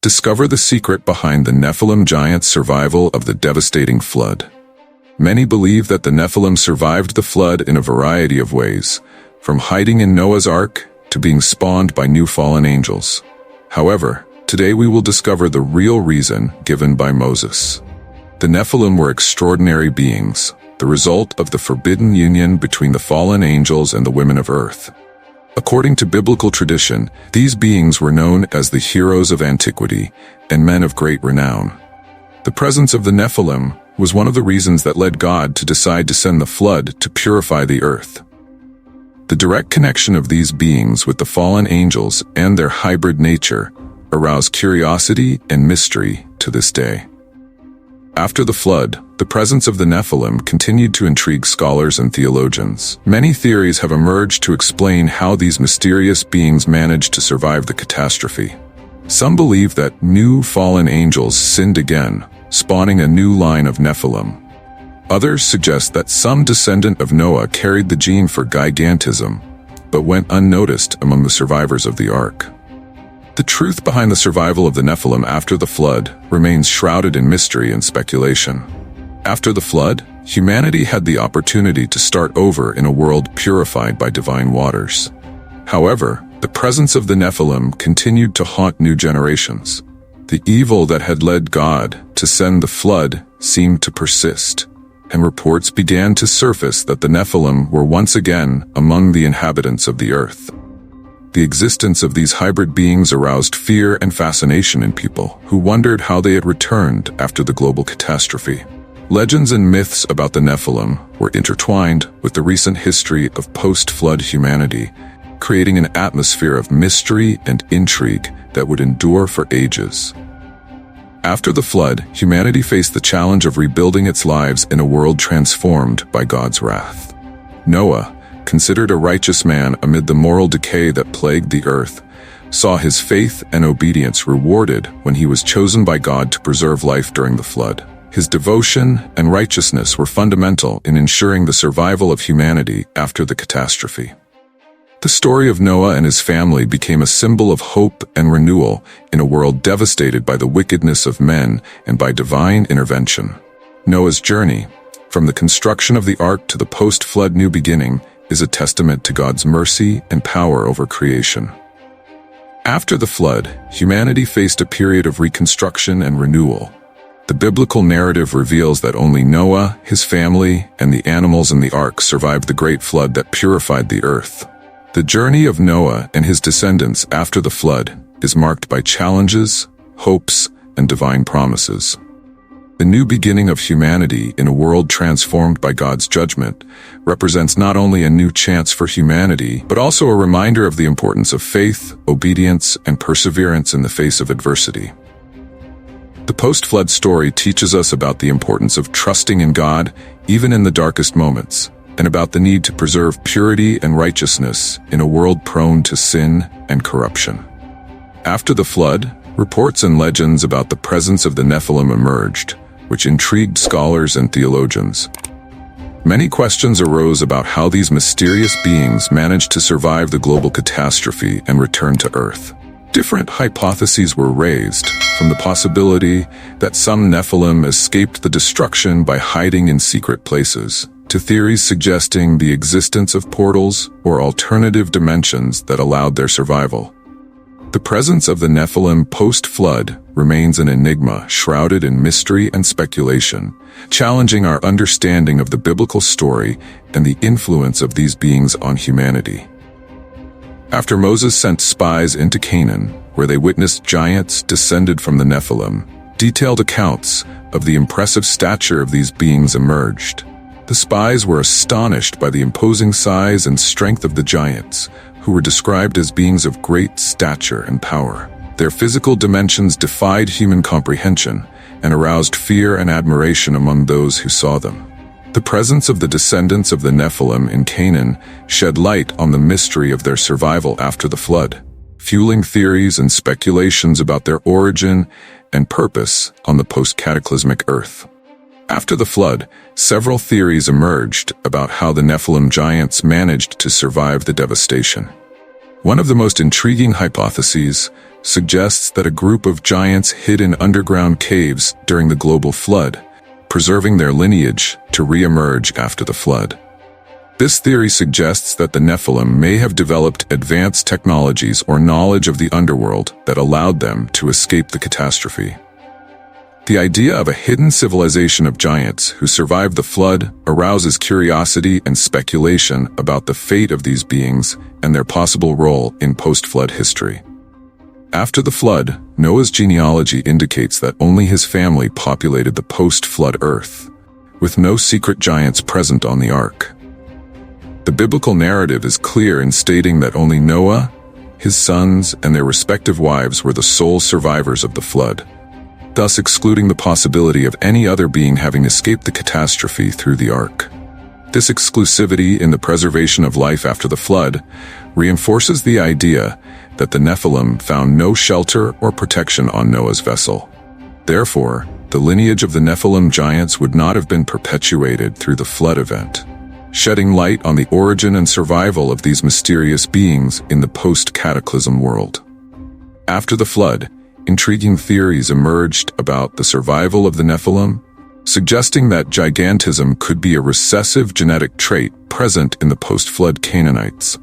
discover the secret behind the Nephilim giants' survival of the devastating flood. Many believe that the Nephilim survived the flood in a variety of ways, from hiding in Noah's Ark to being spawned by new fallen angels. However, today we will discover the real reason given by Moses. The Nephilim were extraordinary beings, the result of the forbidden union between the fallen angels and the women of earth. According to biblical tradition, these beings were known as the heroes of antiquity and men of great renown. The presence of the Nephilim was one of the reasons that led God to decide to send the flood to purify the earth. The direct connection of these beings with the fallen angels and their hybrid nature arouse curiosity and mystery to this day. After the flood, the presence of the Nephilim continued to intrigue scholars and theologians. Many theories have emerged to explain how these mysterious beings managed to survive the catastrophe. Some believe that new fallen angels sinned again, spawning a new line of Nephilim. Others suggest that some descendant of Noah carried the gene for gigantism, but went unnoticed among the survivors of the ark. The truth behind the survival of the Nephilim after the flood remains shrouded in mystery and speculation. After the flood, humanity had the opportunity to start over in a world purified by divine waters. However, the presence of the Nephilim continued to haunt new generations. The evil that had led God to send the flood seemed to persist, and reports began to surface that the Nephilim were once again among the inhabitants of the earth. The existence of these hybrid beings aroused fear and fascination in people who wondered how they had returned after the global catastrophe. Legends and myths about the Nephilim were intertwined with the recent history of post-flood humanity, creating an atmosphere of mystery and intrigue that would endure for ages. After the flood, humanity faced the challenge of rebuilding its lives in a world transformed by God's wrath. Noah, considered a righteous man amid the moral decay that plagued the earth, saw his faith and obedience rewarded when he was chosen by God to preserve life during the flood. His devotion and righteousness were fundamental in ensuring the survival of humanity after the catastrophe. The story of Noah and his family became a symbol of hope and renewal in a world devastated by the wickedness of men and by divine intervention. Noah's journey, from the construction of the ark to the post-flood new beginning, is a testament to God's mercy and power over creation. After the flood, humanity faced a period of reconstruction and renewal. The biblical narrative reveals that only Noah, his family, and the animals in the ark survived the great flood that purified the earth. The journey of Noah and his descendants after the flood is marked by challenges, hopes, and divine promises. The new beginning of humanity in a world transformed by God's judgment represents not only a new chance for humanity, but also a reminder of the importance of faith, obedience, and perseverance in the face of adversity. The post-flood story teaches us about the importance of trusting in God, even in the darkest moments, and about the need to preserve purity and righteousness in a world prone to sin and corruption. After the flood, reports and legends about the presence of the Nephilim emerged, which intrigued scholars and theologians. Many questions arose about how these mysterious beings managed to survive the global catastrophe and return to Earth. Different hypotheses were raised, from the possibility that some Nephilim escaped the destruction by hiding in secret places, to theories suggesting the existence of portals or alternative dimensions that allowed their survival. The presence of the Nephilim post-flood remains an enigma shrouded in mystery and speculation, challenging our understanding of the biblical story and the influence of these beings on humanity. After Moses sent spies into Canaan, where they witnessed giants descended from the Nephilim, detailed accounts of the impressive stature of these beings emerged. The spies were astonished by the imposing size and strength of the giants, who were described as beings of great stature and power. Their physical dimensions defied human comprehension and aroused fear and admiration among those who saw them. The presence of the descendants of the Nephilim in Canaan shed light on the mystery of their survival after the flood, fueling theories and speculations about their origin and purpose on the post-cataclysmic earth. After the flood, several theories emerged about how the Nephilim giants managed to survive the devastation. One of the most intriguing hypotheses suggests that a group of giants hid in underground caves during the global flood, preserving their lineage to re-emerge after the flood. This theory suggests that the Nephilim may have developed advanced technologies or knowledge of the underworld that allowed them to escape the catastrophe. The idea of a hidden civilization of giants who survived the flood arouses curiosity and speculation about the fate of these beings and their possible role in post-flood history. After the flood, Noah's genealogy indicates that only his family populated the post-flood earth, with no secret giants present on the ark. The biblical narrative is clear in stating that only Noah, his sons, and their respective wives were the sole survivors of the flood, thus excluding the possibility of any other being having escaped the catastrophe through the ark. This exclusivity in the preservation of life after the flood reinforces the idea that the Nephilim found no shelter or protection on Noah's vessel. Therefore, the lineage of the Nephilim giants would not have been perpetuated through the flood event, shedding light on the origin and survival of these mysterious beings in the post-cataclysm world. After the flood, intriguing theories emerged about the survival of the Nephilim, suggesting that gigantism could be a recessive genetic trait present in the post-flood Canaanites.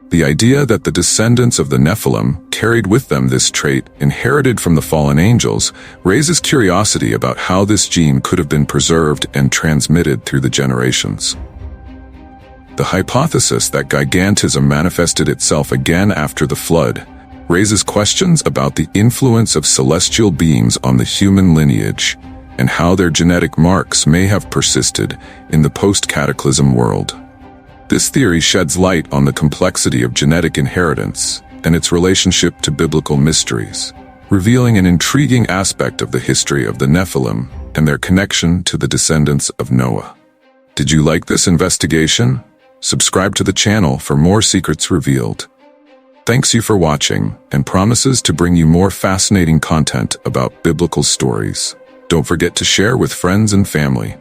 The idea that the descendants of the Nephilim carried with them this trait inherited from the fallen angels raises curiosity about how this gene could have been preserved and transmitted through the generations. The hypothesis that gigantism manifested itself again after the flood raises questions about the influence of celestial beings on the human lineage and how their genetic marks may have persisted in the post-cataclysm world. This theory sheds light on the complexity of genetic inheritance and its relationship to biblical mysteries, revealing an intriguing aspect of the history of the Nephilim and their connection to the descendants of Noah. Did you like this investigation? Subscribe to the channel for more secrets revealed. Thanks you for watching, and promises to bring you more fascinating content about biblical stories. Don't forget to share with friends and family.